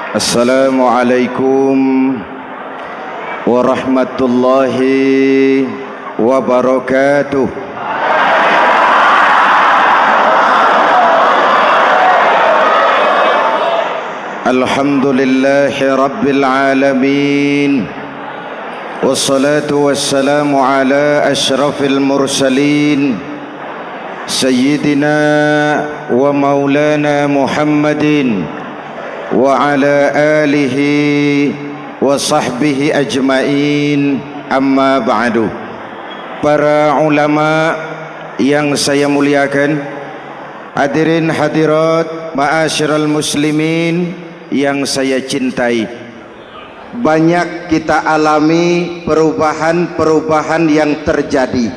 Assalamualaikum warahmatullahi wabarakatuh. Alhamdulillahi rabbil alamin. Wassalatu wassalamu ala asyrafil mursalin Sayyidina wa maulana Muhammadin wa ala alihi wa sahbihi ajmain, amma ba'du. Para ulama yang saya muliakan, hadirin hadirat ma'asyiral muslimin yang saya cintai, banyak kita alami perubahan-perubahan yang terjadi,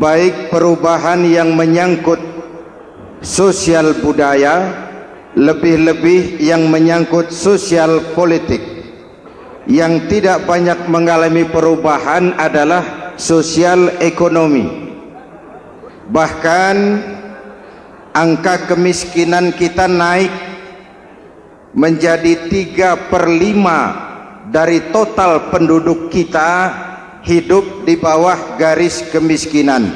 baik perubahan yang menyangkut sosial budaya, lebih-lebih yang menyangkut sosial politik. Yang tidak banyak mengalami perubahan adalah sosial ekonomi. Bahkan angka kemiskinan kita naik menjadi 3/5 dari total penduduk kita hidup di bawah garis kemiskinan,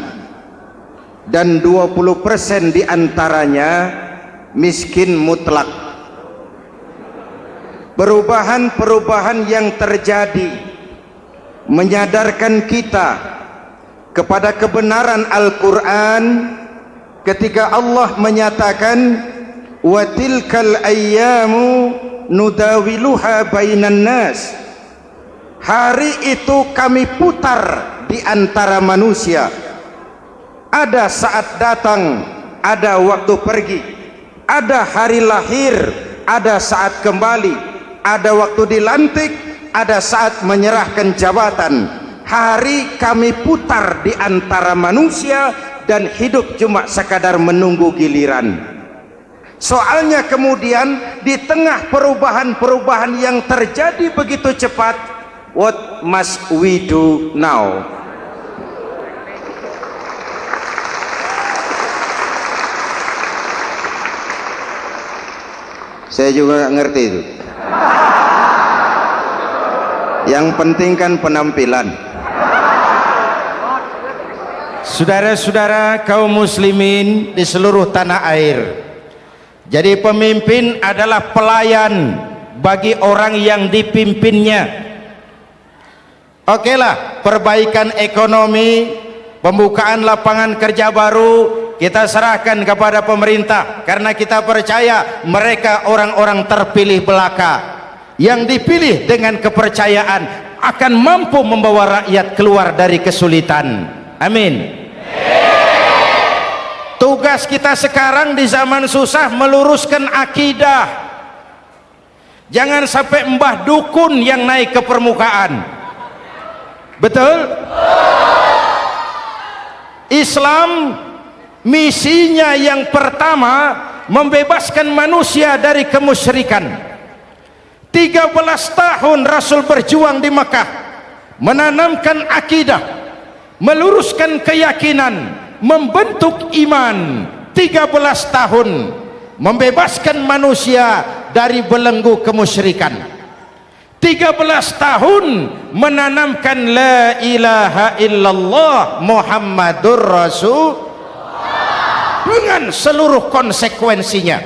dan 20% diantaranya miskin mutlak. Perubahan-perubahan yang terjadi menyadarkan kita kepada kebenaran Al-Quran ketika Allah menyatakan wa tilkal ayyamu nudawiluha bainan nas. Hari itu kami putar di antara manusia. Ada saat datang, ada waktu pergi. Ada hari lahir, ada saat kembali. Ada waktu dilantik, ada saat menyerahkan jabatan. Hari kami putar di antara manusia dan hidup cuma sekadar menunggu giliran. Soalnya kemudian di tengah perubahan-perubahan yang terjadi begitu cepat, what must we do now? Saya juga gak ngerti itu. Yang penting kan penampilan. Saudara-saudara kaum muslimin di seluruh tanah air, jadi pemimpin adalah pelayan bagi orang yang dipimpinnya. Okelah, perbaikan ekonomi, pembukaan lapangan kerja baru kita serahkan kepada pemerintah, karena kita percaya mereka orang-orang terpilih belaka yang dipilih dengan kepercayaan akan mampu membawa rakyat keluar dari kesulitan. Amin. Tugas kita sekarang di zaman susah meluruskan akidah. Jangan sampai mbah dukun yang naik ke permukaan. Betul? Islam misinya yang pertama membebaskan manusia dari kemusyrikan. 13 tahun Rasul berjuang di Mekah, menanamkan akidah, meluruskan keyakinan, membentuk iman. 13 tahun membebaskan manusia dari belenggu kemusyrikan. 13 tahun menanamkan la ilaha illallah Muhammadur Rasul dengan seluruh konsekuensinya.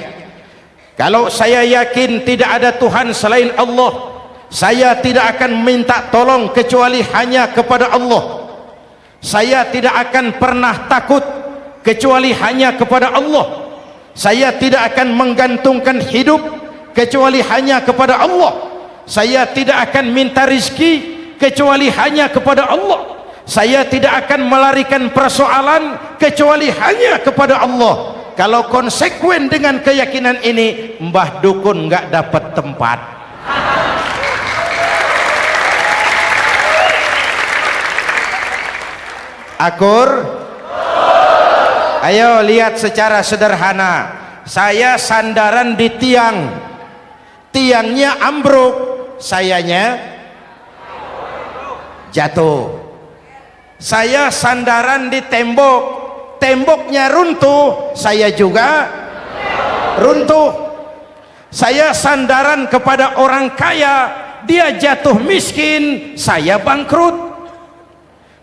Kalau saya yakin tidak ada Tuhan selain Allah, saya tidak akan minta tolong kecuali hanya kepada Allah. Saya tidak akan pernah takut kecuali hanya kepada Allah. Saya tidak akan menggantungkan hidup kecuali hanya kepada Allah. Saya tidak akan minta rizki kecuali hanya kepada Allah. Saya tidak akan melarikan persoalan kecuali hanya kepada Allah. Kalau konsekuen dengan keyakinan ini, mbah dukun nggak dapat tempat. Akur? Ayo lihat secara sederhana. Saya sandaran di tiang, tiangnya ambruk, sayanya jatuh. Saya sandaran di tembok, temboknya runtuh, saya juga runtuh. Saya sandaran kepada orang kaya, dia jatuh miskin, saya bangkrut.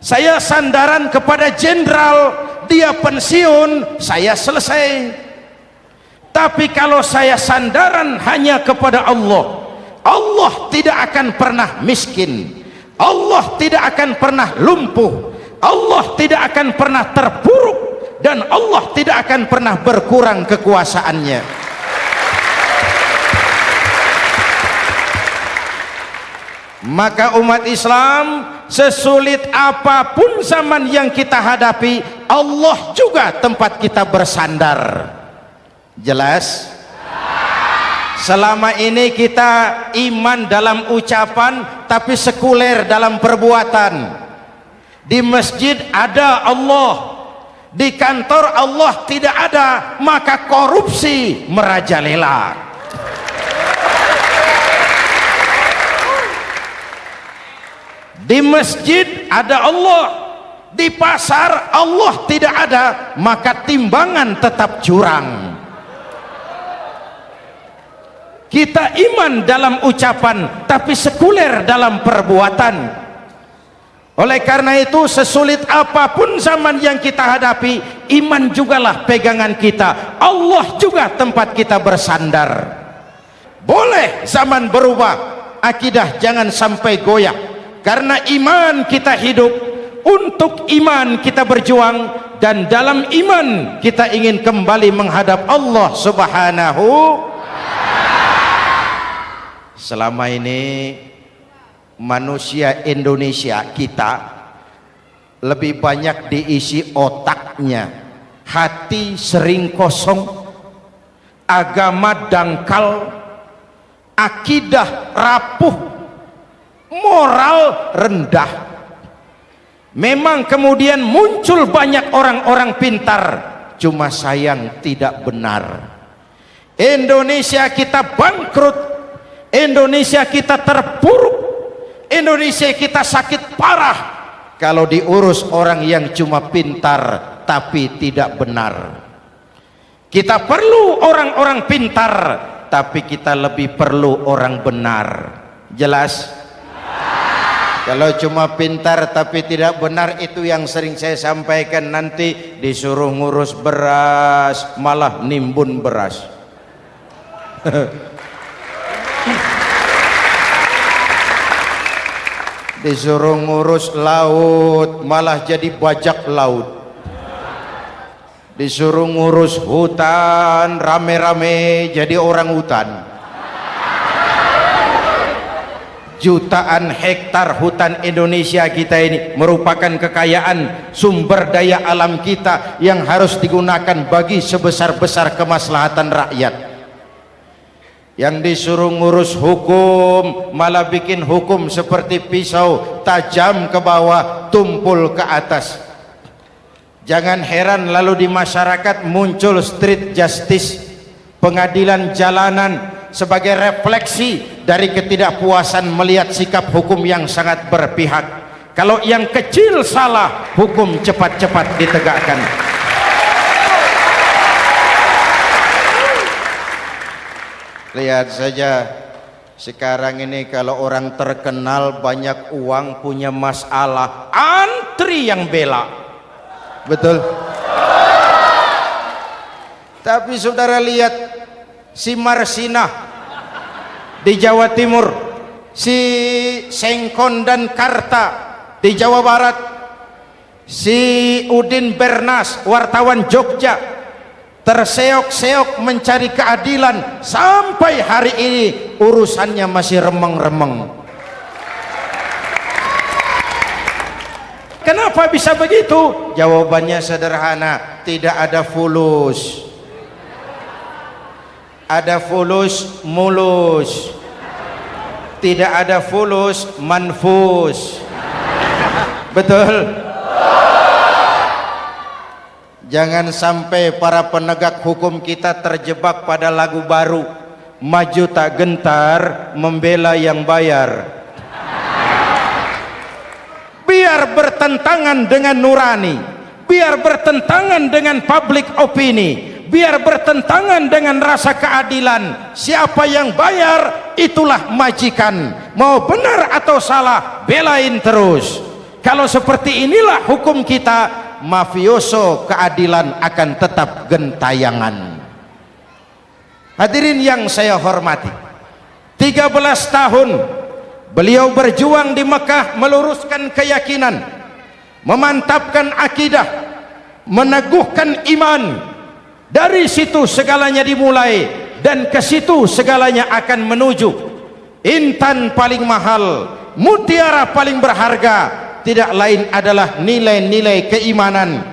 Saya sandaran kepada jenderal, dia pensiun, saya selesai. Tapi kalau saya sandaran hanya kepada Allah, Allah tidak akan pernah miskin, Allah tidak akan pernah lumpuh, Allah tidak akan pernah terpuruk, dan Allah tidak akan pernah berkurang kekuasaannya. Maka umat Islam, sesulit apapun zaman yang kita hadapi, Allah juga tempat kita bersandar. Jelas? Selama ini kita iman dalam ucapan tapi sekuler dalam perbuatan. Di masjid ada Allah, di kantor Allah tidak ada, maka korupsi merajalela. Di masjid ada Allah, di pasar Allah tidak ada, maka timbangan tetap curang. Kita iman dalam ucapan tapi sekuler dalam perbuatan. Oleh karena itu, sesulit apapun zaman yang kita hadapi, iman jugalah pegangan kita, Allah juga tempat kita bersandar. Boleh zaman berubah, akidah jangan sampai goyah. Karena iman kita hidup, untuk iman kita berjuang, dan dalam iman kita ingin kembali menghadap Allah Subhanahu. Selama ini manusia Indonesia kita lebih banyak diisi otaknya, hati sering kosong, agama dangkal, akidah rapuh, moral rendah. Memang kemudian muncul banyak orang-orang pintar, cuma sayang tidak benar. Indonesia kita bangkrut, Indonesia kita terpuruk, Indonesia kita sakit parah kalau diurus orang yang cuma pintar tapi tidak benar. Kita perlu orang-orang pintar, tapi kita lebih perlu orang benar. Jelas? Kalau cuma pintar tapi tidak benar, itu yang sering saya sampaikan, nanti disuruh ngurus beras malah nimbun beras. Disuruh ngurus laut malah jadi bajak laut. Disuruh ngurus hutan rame-rame jadi orang hutan. Jutaan hektar hutan Indonesia kita ini merupakan kekayaan sumber daya alam kita yang harus digunakan bagi sebesar-besar kemaslahatan rakyat. Yang disuruh ngurus hukum malah bikin hukum seperti pisau, tajam ke bawah, tumpul ke atas. Jangan heran lalu di masyarakat muncul street justice, pengadilan jalanan, sebagai refleksi dari ketidakpuasan melihat sikap hukum yang sangat berpihak. Kalau yang kecil salah, hukum cepat-cepat ditegakkan. Lihat saja sekarang ini, kalau orang terkenal banyak uang punya masalah, antri yang bela. Betul? Tapi saudara lihat si Marsinah di Jawa Timur, si Sengkon dan Karta di Jawa Barat, si Udin Bernas wartawan Jogja, terseok-seok mencari keadilan, sampai hari ini urusannya masih remeng-remeng. Kenapa bisa begitu? Jawabannya sederhana, tidak ada fulus. Ada fulus mulus, tidak ada fulus manfus. Betul? Jangan sampai para penegak hukum kita terjebak pada lagu baru, maju tak gentar membela yang bayar. Biar bertentangan dengan nurani, biar bertentangan dengan public opini, biar bertentangan dengan rasa keadilan. Siapa yang bayar itulah majikan, mau benar atau salah belain terus. Kalau seperti inilah hukum kita, mafioso keadilan akan tetap gentayangan. Hadirin yang saya hormati, 13 tahun beliau berjuang di Mekah, meluruskan keyakinan, memantapkan akidah, meneguhkan iman. Dari situ segalanya dimulai, dan ke situ segalanya akan menuju. Intan paling mahal, mutiara paling berharga, tidak lain adalah nilai-nilai keimanan.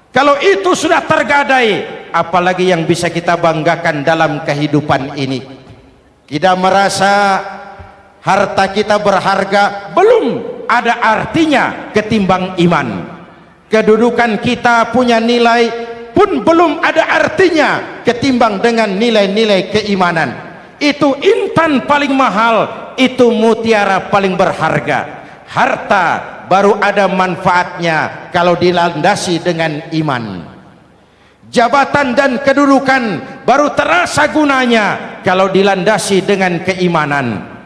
Kalau itu sudah tergadai, apalagi yang bisa kita banggakan dalam kehidupan ini? Kita merasa harta kita berharga, belum ada artinya ketimbang iman. Kedudukan kita punya nilai pun belum ada artinya ketimbang dengan nilai-nilai keimanan. Itu intan paling mahal, itu mutiara paling berharga. Harta baru ada manfaatnya kalau dilandasi dengan iman. Jabatan dan kedudukan baru terasa gunanya kalau dilandasi dengan keimanan.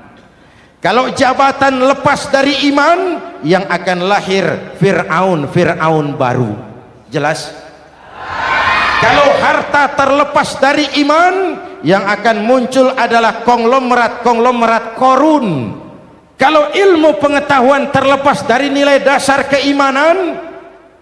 Kalau jabatan lepas dari iman, yang akan lahir Fir'aun baru. Jelas? Kalau harta terlepas dari iman, yang akan muncul adalah konglomerat korun. Kalau ilmu pengetahuan terlepas dari nilai dasar keimanan,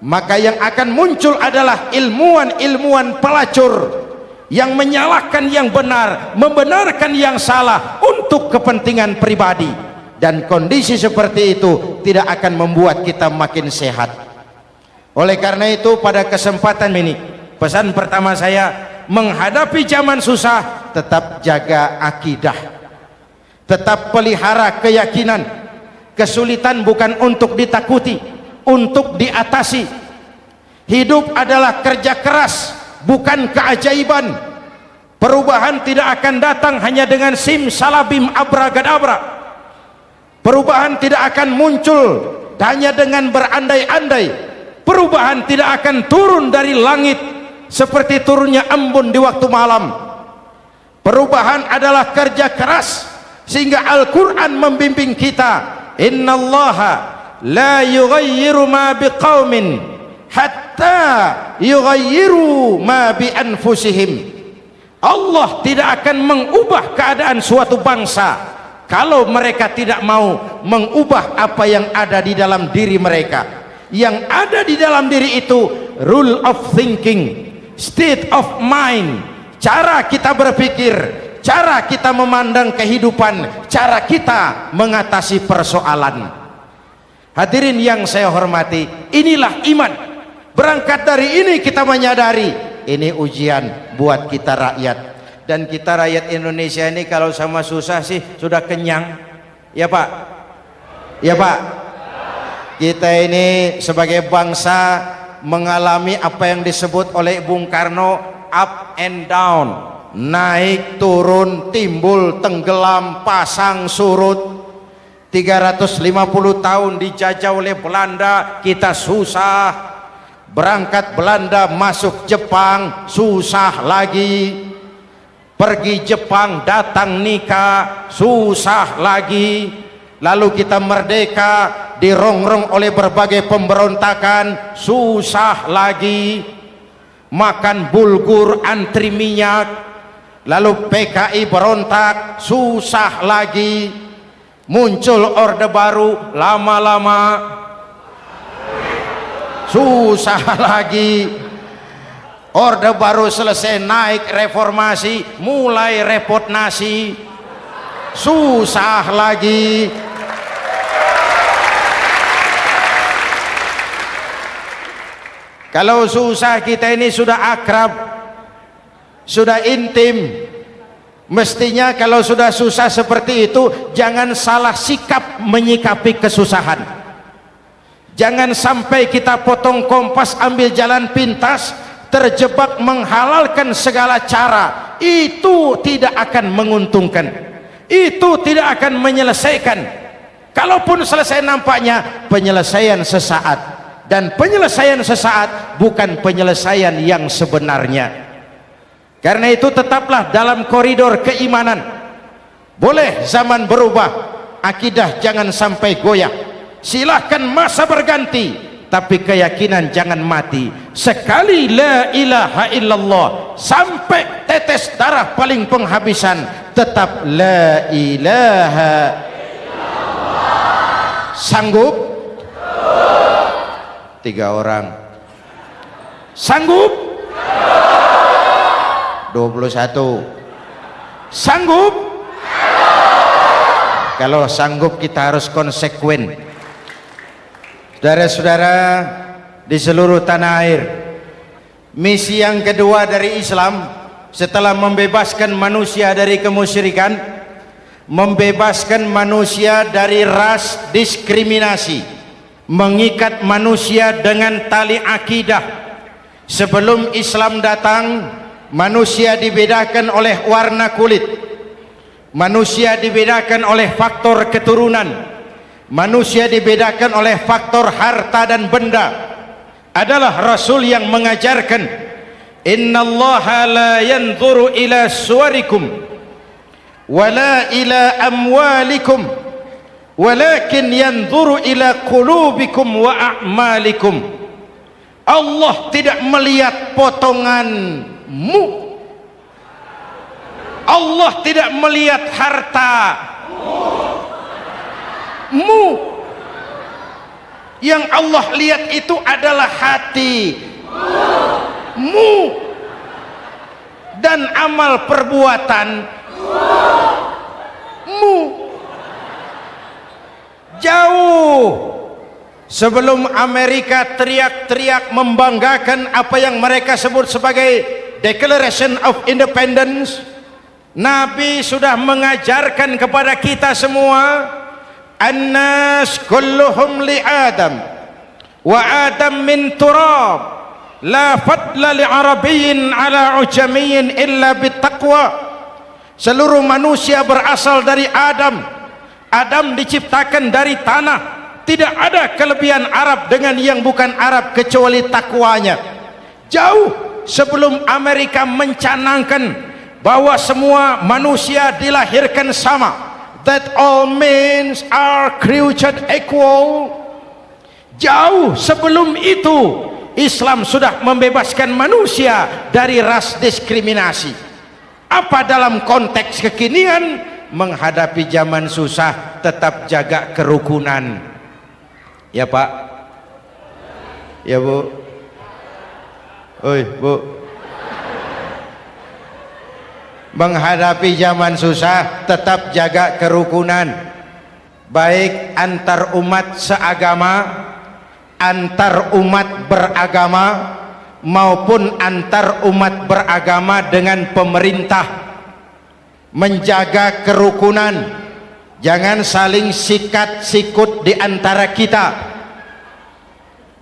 maka yang akan muncul adalah ilmuwan pelacur yang menyalahkan yang benar, membenarkan yang salah untuk kepentingan pribadi. Dan kondisi seperti itu tidak akan membuat kita makin sehat. Oleh karena itu, pada kesempatan ini, pesan pertama saya, menghadapi zaman susah, tetap jaga akidah, tetap pelihara keyakinan. Kesulitan bukan untuk ditakuti, untuk diatasi. Hidup adalah kerja keras, bukan keajaiban. Perubahan tidak akan datang hanya dengan simsalabim abragadabra. Perubahan tidak akan muncul hanya dengan berandai-andai. Perubahan tidak akan turun dari langit seperti turunnya embun di waktu malam. Perubahan adalah kerja keras, sehingga Al-Quran membimbing kita, innallaha la yughayyiru ma biqaumin hatta yughayyiru ma bi anfusihim. Allah tidak akan mengubah keadaan suatu bangsa kalau mereka tidak mau mengubah apa yang ada di dalam diri mereka. Yang ada di dalam diri itu rule of thinking, state of mind, cara kita berpikir, cara kita memandang kehidupan, cara kita mengatasi persoalan. Hadirin yang saya hormati, inilah iman. Berangkat dari ini kita menyadari ini ujian buat kita rakyat. Dan kita rakyat Indonesia ini kalau sama susah sih sudah kenyang. Ya Pak? Ya Pak? Kita ini sebagai bangsa mengalami apa yang disebut oleh Bung Karno up and down, naik turun, timbul tenggelam, pasang surut. 350 tahun dijajah oleh Belanda, kita susah. Berangkat Belanda masuk Jepang, susah lagi. Pergi Jepang datang nikah, susah lagi. Lalu kita merdeka, dirongrong oleh berbagai pemberontakan, susah lagi. Makan bulgur antri minyak. Lalu PKI berontak, susah lagi. Muncul orde baru, lama-lama susah lagi. Orde baru selesai, naik reformasi, mulai repot nasi, susah lagi. Kalau susah kita ini sudah akrab, sudah intim. Mestinya kalau sudah susah seperti itu, jangan salah sikap menyikapi kesusahan. Jangan sampai kita potong kompas, ambil jalan pintas, terjebak menghalalkan segala cara. Itu tidak akan menguntungkan, itu tidak akan menyelesaikan. Kalaupun selesai, nampaknya penyelesaian sesaat, dan penyelesaian sesaat bukan penyelesaian yang sebenarnya. Karena itu tetaplah dalam koridor keimanan. Boleh zaman berubah, akidah jangan sampai goyah. Silahkan masa berganti, tapi keyakinan jangan mati. Sekali la ilaha illallah sampai tetes darah paling penghabisan, tetap la ilaha illallah. Sanggup? 3 orang. Sanggup? 21. Sanggup? Kalau sanggup kita harus konsekuen. Saudara-saudara di seluruh tanah air, misi yang kedua dari Islam setelah membebaskan manusia dari kemusyrikan, membebaskan manusia dari ras diskriminasi, mengikat manusia dengan tali akidah. Sebelum Islam datang, manusia dibedakan oleh warna kulit, manusia dibedakan oleh faktor keturunan, manusia dibedakan oleh faktor harta dan benda. Adalah Rasul yang mengajarkan, innallaha la yanzuru ila suwarikum wala ila amwalikum walakin yanzuru ila qulubikum wa a'malikum. Allah tidak melihat potonganmu, Allah tidak melihat hartamu. Yang Allah lihat itu adalah hatimu dan amal perbuatanmu. Jauh sebelum Amerika teriak-teriak membanggakan apa yang mereka sebut sebagai Declaration of Independence, Nabi sudah mengajarkan kepada kita semua, annas kulluhum li Adam wa Adam min turab la fadla li arabiyyin ala ujamiyyin illa bittaqwa. Seluruh manusia berasal dari Adam. Adam diciptakan dari tanah. Tidak ada kelebihan Arab dengan yang bukan Arab kecuali takwanya. Jauh sebelum Amerika mencanangkan bahwa semua manusia dilahirkan sama, that all men are created equal. Jauh sebelum itu Islam sudah membebaskan manusia dari ras diskriminasi. Apa dalam konteks kekinian menghadapi zaman susah tetap jaga kerukunan? Ya Pak, ya Bu, oi Bu, menghadapi zaman susah tetap jaga kerukunan, baik antar umat seagama, antar umat beragama, maupun antar umat beragama dengan pemerintah. Menjaga kerukunan, jangan saling sikat sikut di antara kita.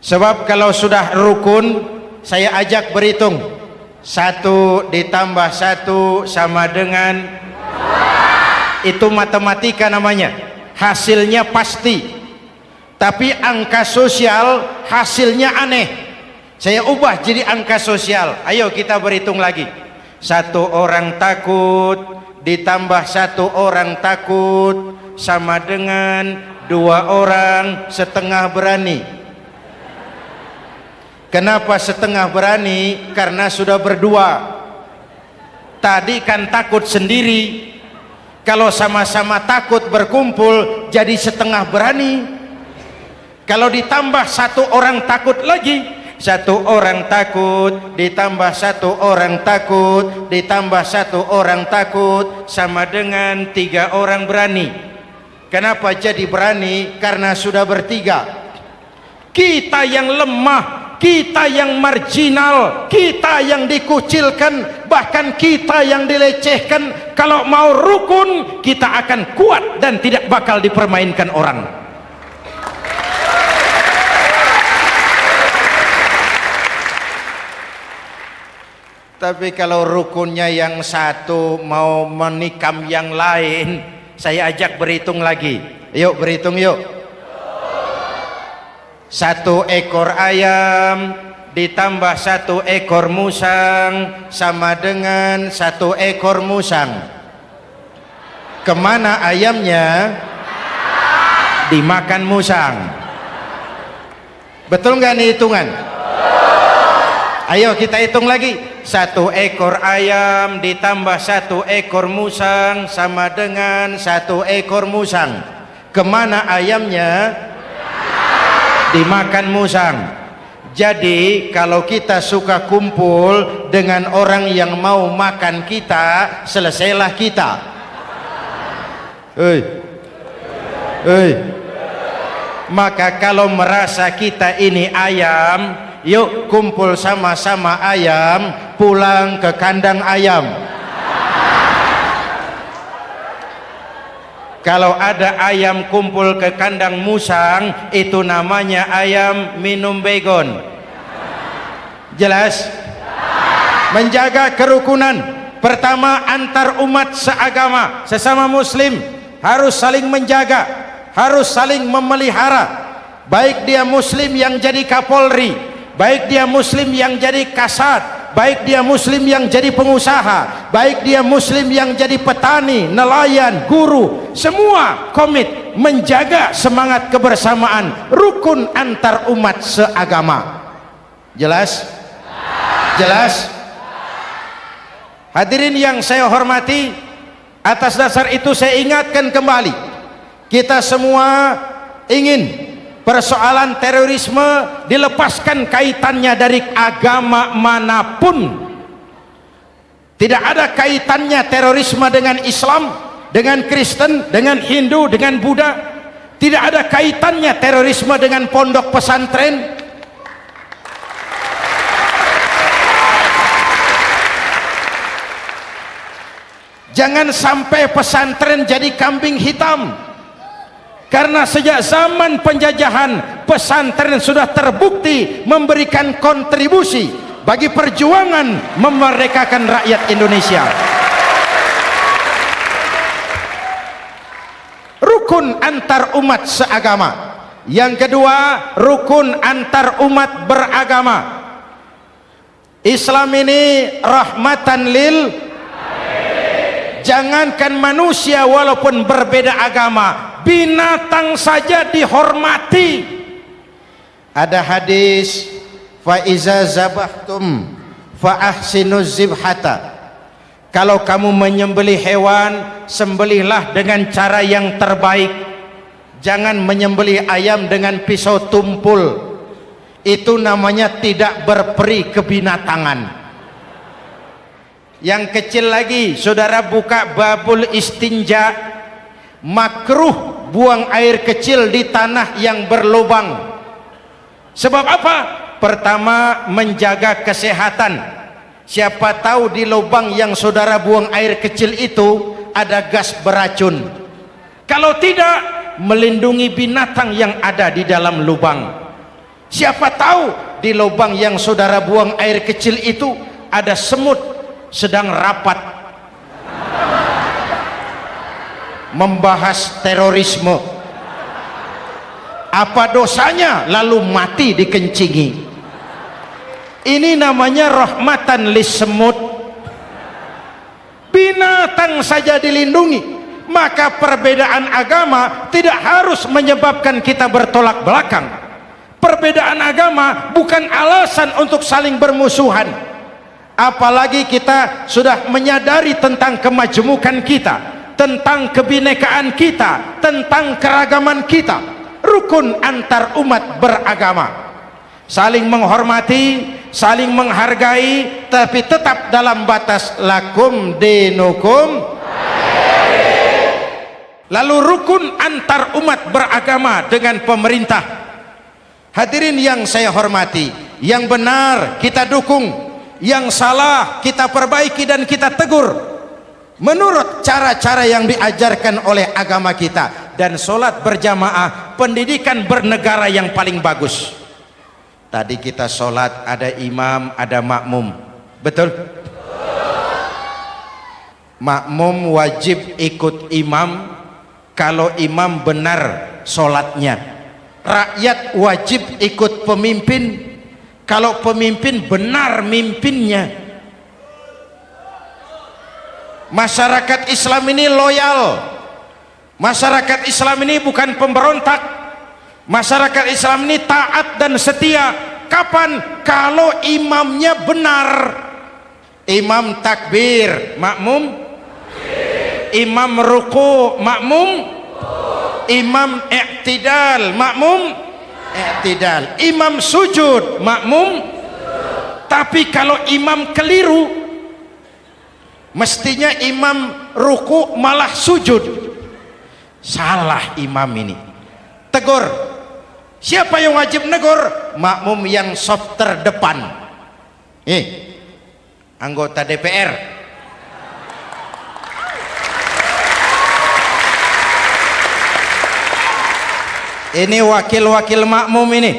Sebab kalau sudah rukun, saya ajak berhitung, 1 ditambah 1 sama dengan, itu matematika namanya, hasilnya pasti. Tapi angka sosial hasilnya aneh. Saya ubah jadi angka sosial. Ayo kita berhitung lagi. 1 orang takut ditambah 1 orang takut sama dengan 2 orang setengah berani. Kenapa setengah berani? Karena sudah berdua. Tadi kan takut sendiri. Kalau sama-sama takut berkumpul jadi setengah berani. Kalau ditambah 1 orang takut lagi, 1 orang takut ditambah 1 orang takut ditambah 1 orang takut sama dengan 3 orang berani. Kenapa jadi berani? Karena sudah bertiga. Kita yang lemah, kita yang marginal, kita yang dikucilkan, bahkan kita yang dilecehkan, kalau mau rukun kita akan kuat dan tidak bakal dipermainkan orang. Tapi kalau rukunnya yang satu mau menikam yang lain, saya ajak berhitung lagi. Yuk berhitung yuk. 1 ekor ayam ditambah 1 ekor musang sama dengan 1 ekor musang. Kemana ayamnya? Dimakan musang. Betul nggak nih hitungan? Ayo kita hitung lagi. 1 ekor ayam ditambah 1 ekor musang sama dengan 1 ekor musang. Kemana ayamnya? Dimakan musang. Jadi kalau kita suka kumpul dengan orang yang mau makan kita, selesailah kita. Maka kalau merasa kita ini ayam, yuk kumpul sama-sama ayam, pulang ke kandang ayam. Kalau ada ayam kumpul ke kandang musang, itu namanya ayam minum begon. Jelas? Menjaga kerukunan. Pertama, antar umat seagama, sesama muslim harus saling menjaga, harus saling memelihara. Baik dia muslim yang jadi kapolri, baik dia muslim yang jadi kasat, baik dia muslim yang jadi pengusaha, baik dia muslim yang jadi petani, nelayan, guru, semua komit menjaga semangat kebersamaan, rukun antar umat seagama. Jelas? Jelas? Hadirin yang saya hormati, atas dasar itu saya ingatkan kembali, kita semua ingin persoalan terorisme dilepaskan kaitannya dari agama manapun. Tidak ada kaitannya terorisme dengan Islam, dengan Kristen, dengan Hindu, dengan Buddha. Tidak ada kaitannya terorisme dengan pondok pesantren. Jangan sampai pesantren jadi kambing hitam. Karena sejak zaman penjajahan, pesantren sudah terbukti memberikan kontribusi bagi perjuangan memerdekakan rakyat Indonesia. Rukun antar umat seagama. Yang kedua, rukun antar umat beragama. Islam ini rahmatan lil, jangankan manusia walaupun berbeda agama, binatang saja dihormati. Ada hadis, fa iza zabahtum fa ahsinuz zibhata. Kalau kamu menyembelih hewan, sembelihlah dengan cara yang terbaik. Jangan menyembelih ayam dengan pisau tumpul. Itu namanya tidak berperi kebinatangan. Yang kecil lagi, saudara buka babul istinja, makruh buang air kecil di tanah yang berlubang. Sebab apa? Pertama, menjaga kesehatan. Siapa tahu di lubang yang saudara buang air kecil itu ada gas beracun. Kalau tidak, melindungi binatang yang ada di dalam lubang. Siapa tahu di lubang yang saudara buang air kecil itu ada semut sedang rapat membahas terorisme. Apa dosanya lalu mati dikencingi? Ini namanya rahmatan lis semut. Binatang saja dilindungi, maka perbedaan agama tidak harus menyebabkan kita bertolak belakang. Perbedaan agama bukan alasan untuk saling bermusuhan. Apalagi kita sudah menyadari tentang kemajemukan kita, tentang kebinekaan kita, tentang keragaman kita. Rukun antar umat beragama, saling menghormati, saling menghargai, tapi tetap dalam batas lakum dinukum. Lalu rukun antar umat beragama dengan pemerintah. Hadirin yang saya hormati, yang benar kita dukung, yang salah kita perbaiki dan kita tegur menurut cara-cara yang diajarkan oleh agama kita. Dan sholat berjamaah, pendidikan bernegara yang paling bagus. Tadi kita sholat ada imam, ada makmum, betul? Makmum wajib ikut imam kalau imam benar sholatnya. Rakyat wajib ikut pemimpin kalau pemimpin benar mimpinnya. Masyarakat Islam ini loyal, masyarakat Islam ini bukan pemberontak, masyarakat Islam ini taat dan setia. Kapan? Kalau imamnya benar. Imam takbir, makmum, imam ruku, makmum, imam i'tidal, makmum i'tidal, imam sujud, makmum. Tapi kalau imam keliru, mestinya imam ruku malah sujud. Salah imam ini. Tegur. Siapa yang wajib negur? Makmum yang saf terdepan. Anggota DPR. Ini wakil-wakil makmum ini,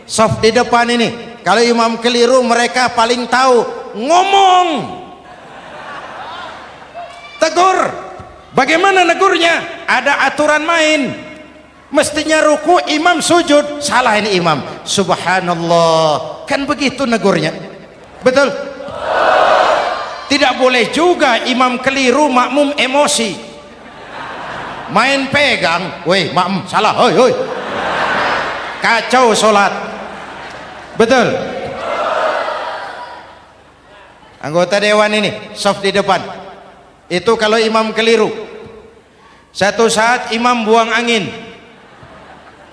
saf di depan ini. Kalau imam keliru, mereka paling tahu. Ngomong, tegur. Bagaimana negurnya? Ada aturan main. Mestinya ruku, imam sujud. Salah ini imam. Subhanallah. Kan begitu negurnya. Betul? Tidak boleh juga imam keliru, makmum emosi. Main pegang, woi makmum salah, hoi. Kacau sholat. Betul? Anggota dewan ini, saf di depan. Itu kalau imam keliru. Satu saat imam buang angin.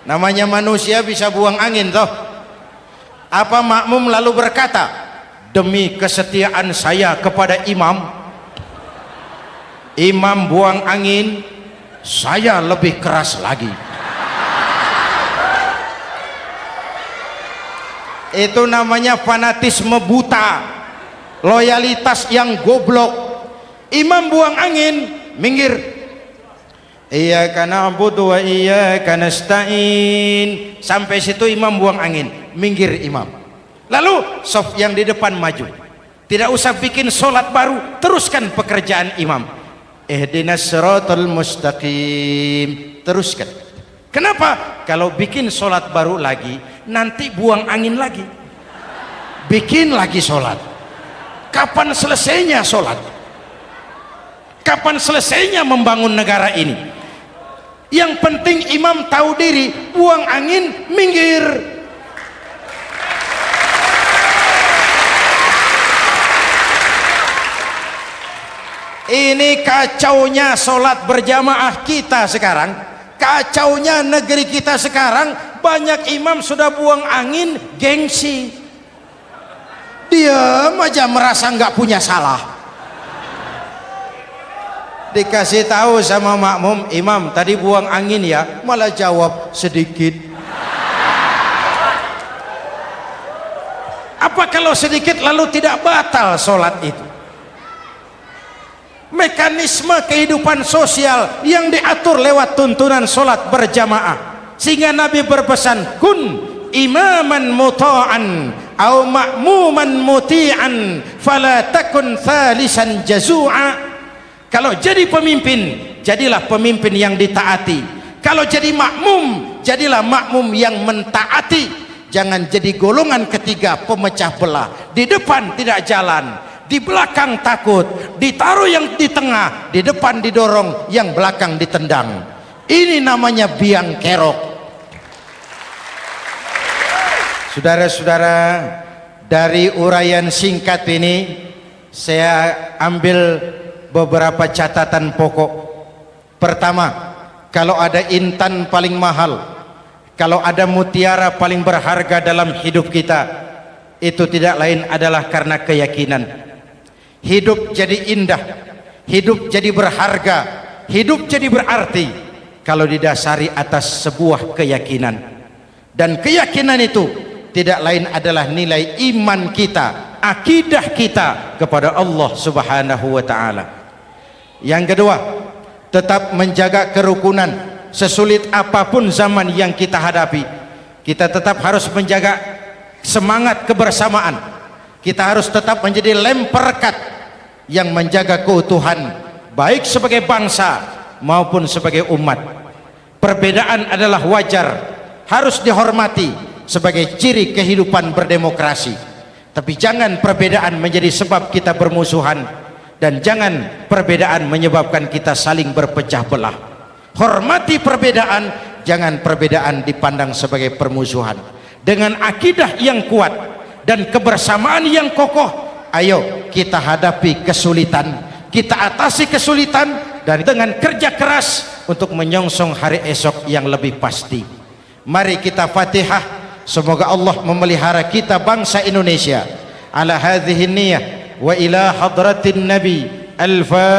Namanya manusia bisa buang angin toh. Apa makmum lalu berkata, demi kesetiaan saya kepada imam, imam buang angin, saya lebih keras lagi. Itu namanya fanatisme buta, loyalitas yang goblok. Imam buang angin, minggir. Iyyaka na'budu wa iyyaka nasta'in. Sampai situ imam buang angin, minggir imam. Lalu saf yang di depan maju. Tidak usah bikin solat baru, teruskan pekerjaan imam. Ihdinas siratal mustaqim. Teruskan. Kenapa? Kalau bikin solat baru lagi, nanti buang angin lagi. Bikin lagi solat. Kapan selesainya solat? Kapan selesainya membangun negara ini? Yang penting imam tahu diri, buang angin, minggir. Ini kacaunya solat berjamaah kita sekarang, kacaunya negeri kita sekarang. Banyak imam sudah buang angin, gengsi. Diam aja merasa nggak punya salah. Dikasih tahu sama makmum, imam tadi buang angin ya, malah jawab sedikit. Apa kalau sedikit lalu tidak batal solat itu? Mekanisme kehidupan sosial yang diatur lewat tuntunan solat berjamaah, sehingga Nabi berpesan, kun imaman muta'an au ma'muman muti'an fala takun thalisan jazu'a. Kalau jadi pemimpin, jadilah pemimpin yang ditaati. Kalau jadi makmum, jadilah makmum yang mentaati. Jangan jadi golongan ketiga pemecah belah. Di depan tidak jalan, di belakang takut, ditaruh yang di tengah, di depan didorong, yang belakang ditendang. Ini namanya biang kerok. Saudara-saudara, dari uraian singkat ini saya ambil beberapa catatan pokok. Pertama, kalau ada intan paling mahal, kalau ada mutiara paling berharga dalam hidup kita, itu tidak lain adalah karena keyakinan. Hidup jadi indah, hidup jadi berharga, hidup jadi berarti kalau didasari atas sebuah keyakinan. Dan keyakinan itu tidak lain adalah nilai iman kita, akidah kita kepada Allah Subhanahu wa ta'ala. Yang kedua, tetap menjaga kerukunan. Sesulit apapun zaman yang kita hadapi, kita tetap harus menjaga semangat kebersamaan. Kita harus tetap menjadi lem perekat yang menjaga keutuhan, baik sebagai bangsa maupun sebagai umat. Perbedaan adalah wajar, harus dihormati, sebagai ciri kehidupan berdemokrasi. Tapi jangan perbedaan menjadi sebab kita bermusuhan, dan jangan perbedaan menyebabkan kita saling berpecah belah. Hormati perbedaan, jangan perbedaan dipandang sebagai permusuhan. Dengan akidah yang kuat dan kebersamaan yang kokoh, ayo kita hadapi kesulitan, kita atasi kesulitan, dan dengan kerja keras untuk menyongsong hari esok yang lebih pasti. Mari kita Fatihah, semoga Allah memelihara kita bangsa Indonesia. Ala hadhihi niyah wa ila hadratin Nabi. Al-Fatihah.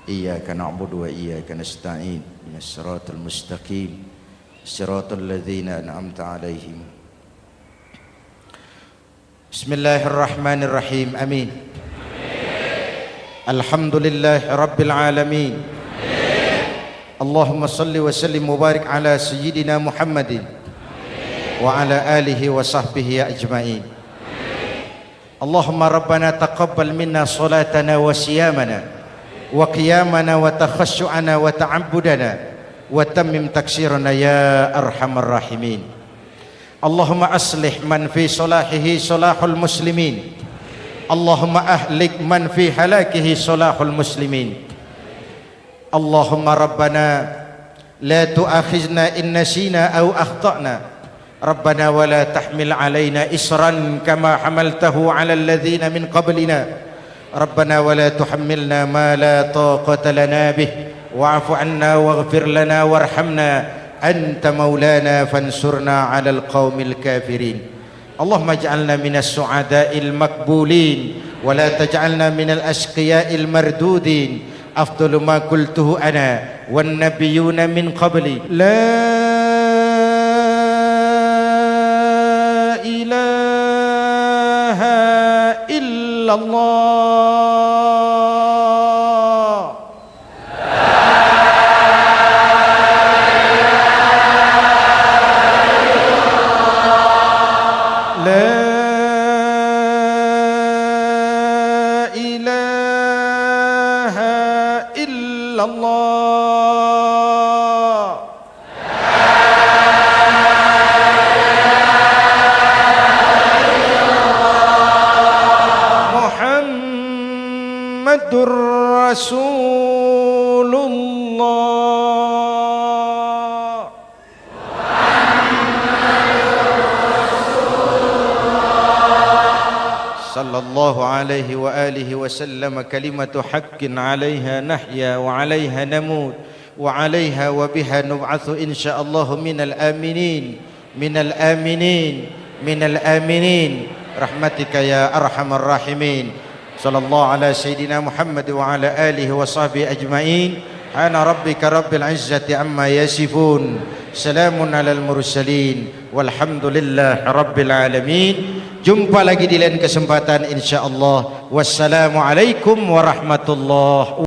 Iyyaka na'budu wa iyyaka nasta'in. Ihdinas siratal mustaqim. Siratal ladzina an'amta 'alaihim. Bismillahirrahmanirrahim. Amin. Alhamdulillah rabbil alamin. Allahumma salli wa sallim mubarak ala sayyidina Muhammadin wa ala alihi wa sahbihi ajma'in. Allahumma rabbana taqabbal minna salatana wa siyamana wa qiyamana wa takhasyu'ana wa ta'abbudana wa tammim taksirana ya arhamar rahimin. Allahumma aslih man fi salahihi salahul muslimin. Allahumma ahlik man fi halakihi salahul muslimin. Allahumma rabbana la tu'akhizna in nasina aw akhtana. Rabbana wa la tahmil alaina isran kama hamaltahu ala alladhina min qablina. Rabbana wa la tuhammilna ma la taqata lana bih wa'fu 'anna waghfir lana warhamna anta maulana fansurna 'alal qaumil kafirin. Allahumma ij'alna minas su'ada'il maqbulin wa la taj'alna minal ashqiya'il mardudin. Afdalu ma qultuhu ana wan nabiyyuna min qabli. La ilaha illallah. Muhammadur Rasulullah. Sallallahu alaihi wa alihi wa sallam. Kalimatu haqqin 'alaiha nahya wa 'alaiha namut wa 'alaiha wa biha nub'atsu insyaallah minal aminin minal aminin minal aminin rahmatika ya arhamar rahimin. Sallallahu ala sayyidina Muhammad wa ala alihi wa sahbihi ajma'in. Ana rabbika rabbil izzati amma yasifun. Salamun alal mursalin walhamdulillahi rabbil alamin. Jumpa lagi di lain kesempatan insyaallah. Wassalamualaikum warahmatullahi